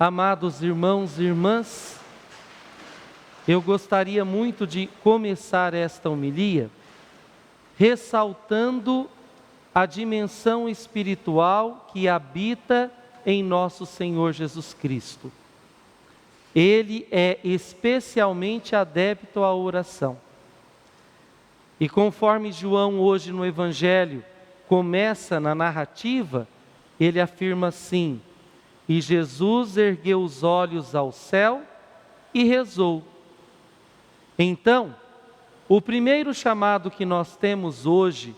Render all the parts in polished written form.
Amados irmãos e irmãs, eu gostaria muito de começar esta homilia ressaltando a dimensão espiritual que habita em nosso Senhor Jesus Cristo. Ele é especialmente adepto à oração. E conforme João hoje no Evangelho começa na narrativa, ele afirma assim: e Jesus ergueu os olhos ao céu e rezou. Então, o primeiro chamado que nós temos hoje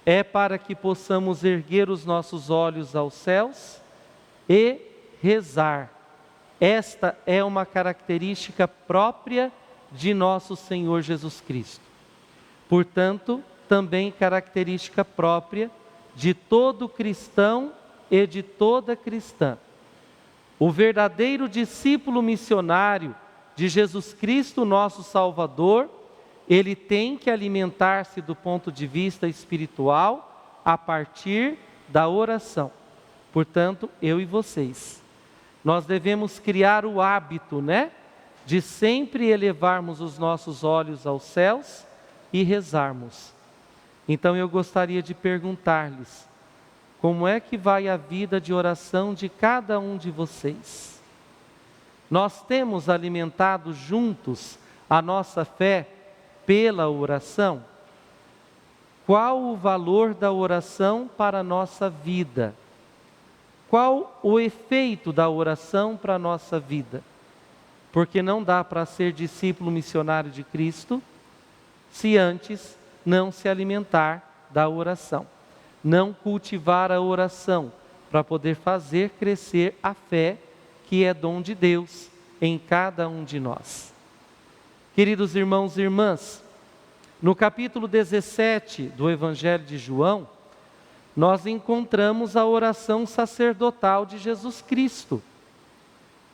é para que possamos erguer os nossos olhos aos céus e rezar. Esta é uma característica própria de nosso Senhor Jesus Cristo. Portanto, também característica própria de todo cristão e de toda cristã. O verdadeiro discípulo missionário de Jesus Cristo, nosso Salvador, ele tem que alimentar-se do ponto de vista espiritual a partir da oração. Portanto, eu e vocês, nós devemos criar o hábito, de sempre elevarmos os nossos olhos aos céus e rezarmos. Então eu gostaria de perguntar-lhes, como é que vai a vida de oração de cada um de vocês? Nós temos alimentado juntos a nossa fé pela oração? Qual o valor da oração para a nossa vida? Qual o efeito da oração para a nossa vida? Porque não dá para ser discípulo missionário de Cristo se antes não se alimentar da oração, não cultivar a oração para poder fazer crescer a fé que é dom de Deus em cada um de nós. Queridos irmãos e irmãs, no capítulo 17 do Evangelho de João, nós encontramos a oração sacerdotal de Jesus Cristo.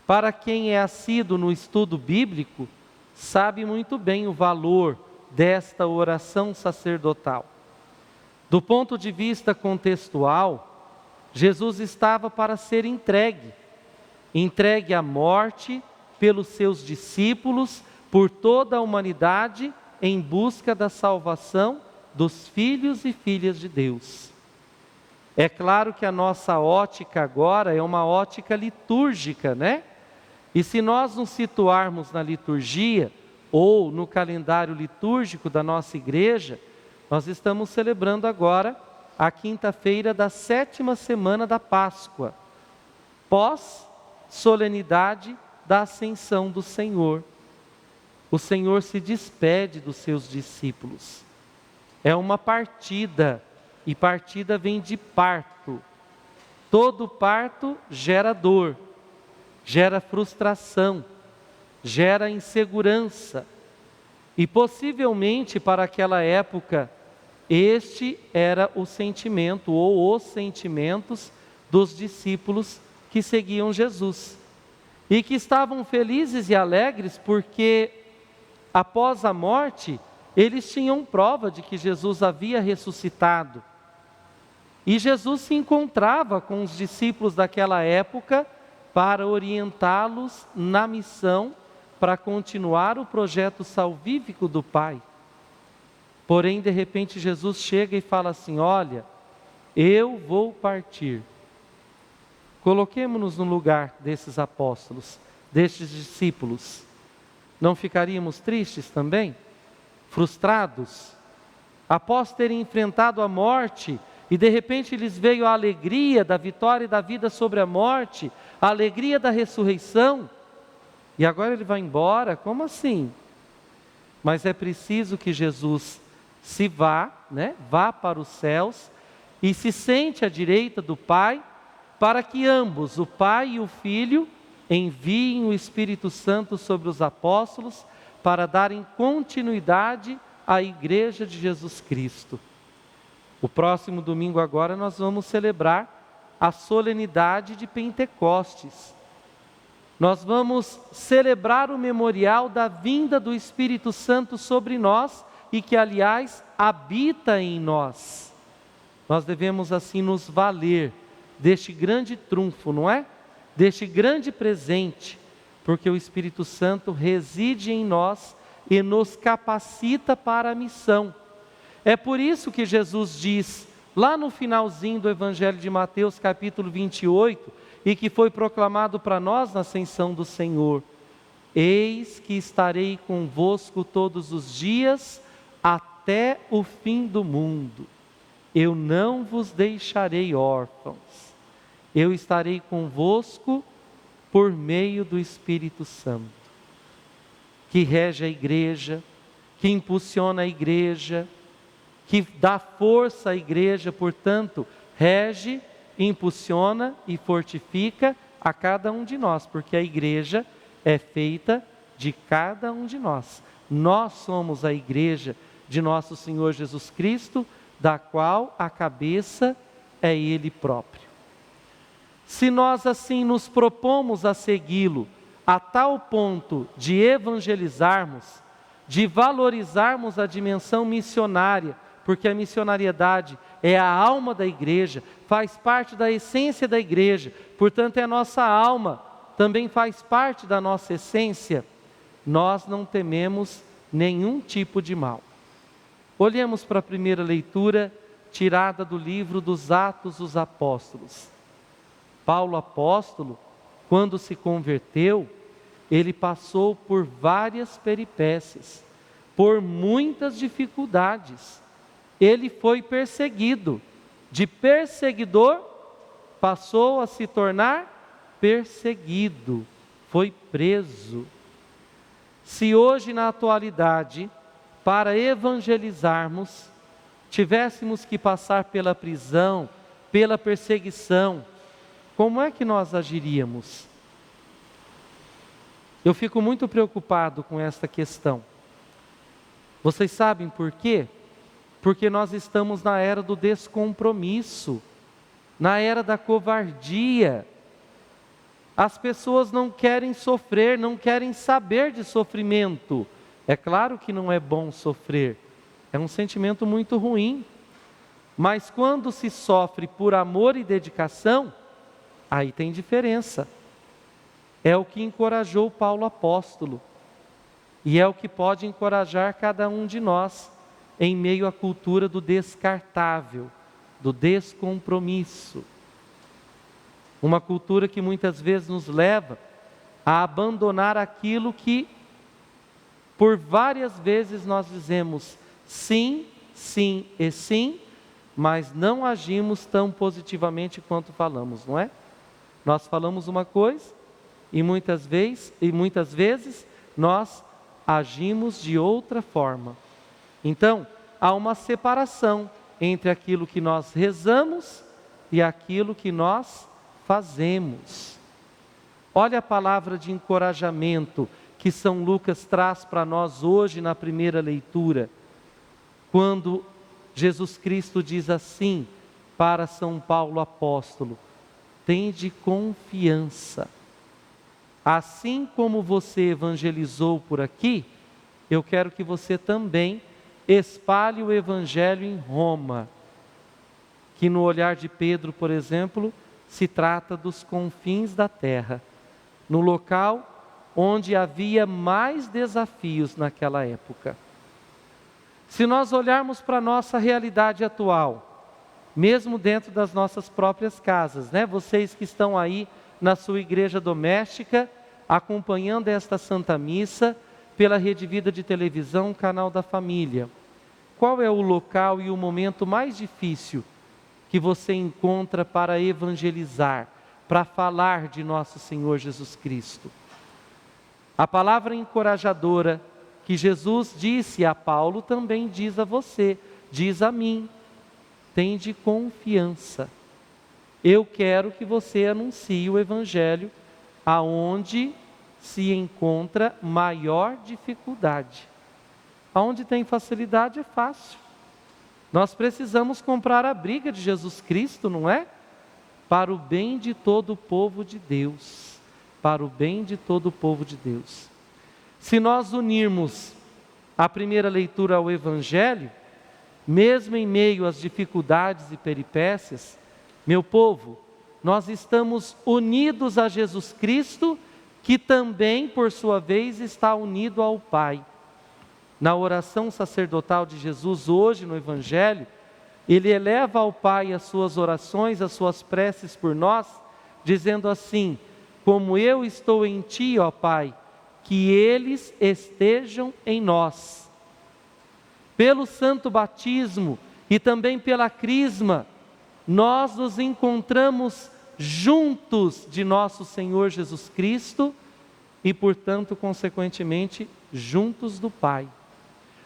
Para quem é assíduo no estudo bíblico, sabe muito bem o valor desta oração sacerdotal. Do ponto de vista contextual, Jesus estava para ser entregue à morte pelos seus discípulos, por toda a humanidade, em busca da salvação dos filhos e filhas de Deus. É claro que a nossa ótica agora é uma ótica litúrgica, E se nós nos situarmos na liturgia, ou no calendário litúrgico da nossa igreja, nós estamos celebrando agora a quinta-feira da 7ª semana da Páscoa, pós-solenidade da Ascensão do Senhor. O Senhor se despede dos seus discípulos. É uma partida, e partida vem de parto. Todo parto gera dor, gera frustração, gera insegurança. E possivelmente para aquela época, este era o sentimento ou os sentimentos dos discípulos que seguiam Jesus. E que estavam felizes e alegres porque após a morte, eles tinham prova de que Jesus havia ressuscitado. E Jesus se encontrava com os discípulos daquela época para orientá-los na missão para continuar o projeto salvífico do Pai. Porém, de repente, Jesus chega e fala assim: olha, eu vou partir. Coloquemo-nos no lugar desses apóstolos, destes discípulos. Não ficaríamos tristes também? Frustrados? Após terem enfrentado a morte, e de repente lhes veio a alegria da vitória e da vida sobre a morte, a alegria da ressurreição, e agora ele vai embora? Como assim? Mas é preciso que Jesus se vá, vá para os céus, e se sente à direita do Pai, para que ambos, o Pai e o Filho, enviem o Espírito Santo sobre os apóstolos, para darem continuidade à Igreja de Jesus Cristo. O próximo domingo agora nós vamos celebrar a solenidade de Pentecostes. Nós vamos celebrar o memorial da vinda do Espírito Santo sobre nós e que, aliás, habita em nós. Nós devemos assim nos valer deste grande trunfo, não é? deste grande presente, porque o Espírito Santo reside em nós e nos capacita para a missão. É por isso que Jesus diz, lá no finalzinho do Evangelho de Mateus, capítulo 28, e que foi proclamado para nós na ascensão do Senhor: eis que estarei convosco todos os dias, até o fim do mundo. Eu não vos deixarei órfãos. Eu estarei convosco por meio do Espírito Santo, que rege a igreja, que impulsiona a igreja, que dá força à igreja, portanto, rege, impulsiona e fortifica a cada um de nós, porque a igreja é feita de cada um de nós. Nós somos a igreja de nosso Senhor Jesus Cristo, da qual a cabeça é Ele próprio. Se nós assim nos propomos a segui-lo, a tal ponto de evangelizarmos, de valorizarmos a dimensão missionária, porque a missionariedade é a alma da igreja, faz parte da essência da igreja, portanto é a nossa alma, também faz parte da nossa essência, nós não tememos nenhum tipo de mal. Olhemos para a primeira leitura, tirada do livro dos Atos dos Apóstolos. Paulo apóstolo, quando se converteu, ele passou por várias peripécias, por muitas dificuldades. Ele foi perseguido, de perseguidor passou a se tornar perseguido, foi preso. Se hoje na atualidade, para evangelizarmos, tivéssemos que passar pela prisão, pela perseguição, como é que nós agiríamos? Eu fico muito preocupado com esta questão. Vocês sabem por quê? Porque nós estamos na era do descompromisso, na era da covardia. As pessoas não querem sofrer, não querem saber de sofrimento. É claro que não é bom sofrer, é um sentimento muito ruim. Mas quando se sofre por amor e dedicação, aí tem diferença. É o que encorajou Paulo apóstolo. E é o que pode encorajar cada um de nós, em meio à cultura do descartável, do descompromisso. Uma cultura que muitas vezes nos leva a abandonar aquilo que, por várias vezes nós dizemos sim, sim e sim, mas não agimos tão positivamente quanto falamos, não é? Nós falamos uma coisa e muitas vezes nós agimos de outra forma. Então, há uma separação entre aquilo que nós rezamos e aquilo que nós fazemos. Olha a palavra de encorajamento que São Lucas traz para nós hoje na primeira leitura, quando Jesus Cristo diz assim para São Paulo apóstolo: tende confiança. Assim como você evangelizou por aqui, eu quero que você também espalhe o evangelho em Roma, que no olhar de Pedro, por exemplo, se trata dos confins da terra, no local onde havia mais desafios naquela época. Se nós olharmos para a nossa realidade atual, mesmo dentro das nossas próprias casas, né? Vocês que estão aí na sua igreja doméstica, acompanhando esta Santa Missa, pela Rede Vida de televisão, canal da família. Qual é o local e o momento mais difícil que você encontra para evangelizar, para falar de nosso Senhor Jesus Cristo? A palavra encorajadora que Jesus disse a Paulo também diz a você, diz a mim: tende confiança. Eu quero que você anuncie o Evangelho aonde se encontra maior dificuldade. Aonde tem facilidade é fácil. Nós precisamos comprar a briga de Jesus Cristo, não é? Para o bem de todo o povo de Deus. Para o bem de todo o povo de Deus. Se nós unirmos a primeira leitura ao Evangelho, mesmo em meio às dificuldades e peripécias, meu povo, nós estamos unidos a Jesus Cristo, que também, por sua vez, está unido ao Pai. Na oração sacerdotal de Jesus hoje no Evangelho, ele eleva ao Pai as suas orações, as suas preces por nós, dizendo assim: como eu estou em ti, ó Pai, que eles estejam em nós. Pelo santo batismo e também pela crisma, nós nos encontramos juntos de nosso Senhor Jesus Cristo e, portanto, consequentemente, juntos do Pai.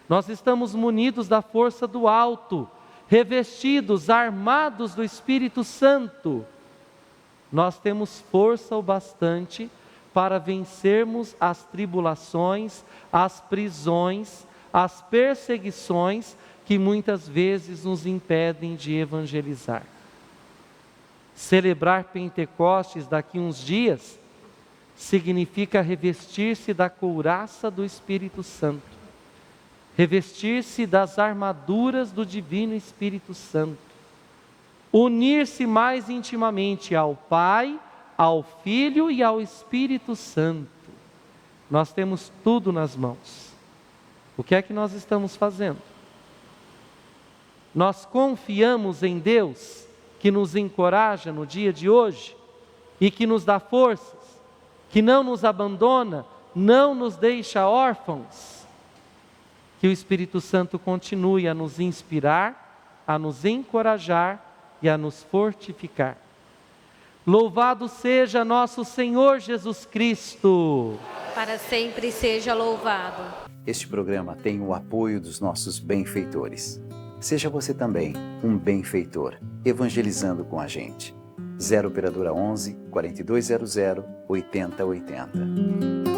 Nós estamos munidos da força do alto, revestidos, armados do Espírito Santo. Nós temos força o bastante para vencermos as tribulações, as prisões, as perseguições que muitas vezes nos impedem de evangelizar. Celebrar Pentecostes daqui uns dias significa revestir-se da couraça do Espírito Santo, revestir-se das armaduras do Divino Espírito Santo, unir-se mais intimamente ao Pai, ao Filho e ao Espírito Santo. Nós temos tudo nas mãos. O que é que nós estamos fazendo? Nós confiamos em Deus, que nos encoraja no dia de hoje e que nos dá forças, que não nos abandona, não nos deixa órfãos. Que o Espírito Santo continue a nos inspirar, a nos encorajar e a nos fortificar. Louvado seja nosso Senhor Jesus Cristo. Para sempre seja louvado. Este programa tem o apoio dos nossos benfeitores. Seja você também um benfeitor, evangelizando com a gente. 0 Operadora 11 4200 8080.